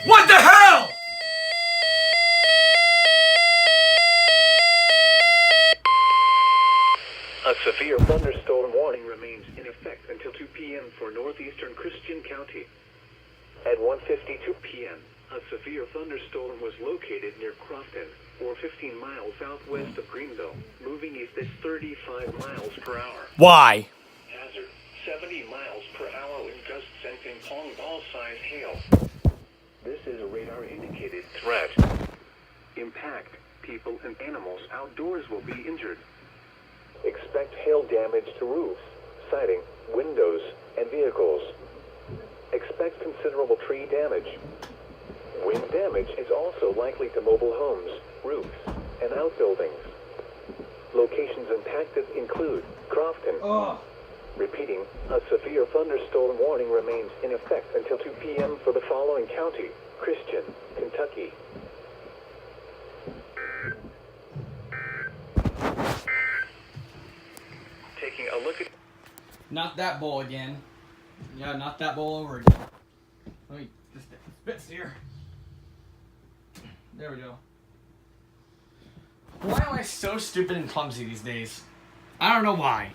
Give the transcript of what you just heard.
What the hell? A severe thunderstorm warning remains in effect until 2 p.m. for northeastern Christian County. At 1:52 p.m., a severe thunderstorm was located near Crofton, or 15 miles southwest of Greenville, moving east at 35 miles per hour. Why? Hazard, 70 miles per hour with gusts and ping-pong ball-sized hail. This is a radar-indicated threat. Impact. People and animals outdoors will be injured. Expect hail damage to roofs, siding, windows, and vehicles. Expect considerable tree damage. Wind damage is also likely to mobile homes, roofs, and outbuildings. Locations impacted include Crofton. Repeating, a severe thunderstorm warning remains in effect until 2 p.m. for the following county: Christian, Kentucky. Taking a look at... Not that bowl again. Yeah, not that bowl over again. Let me just stick this bits here. There we go. Why am I so stupid and clumsy these days? I don't know why.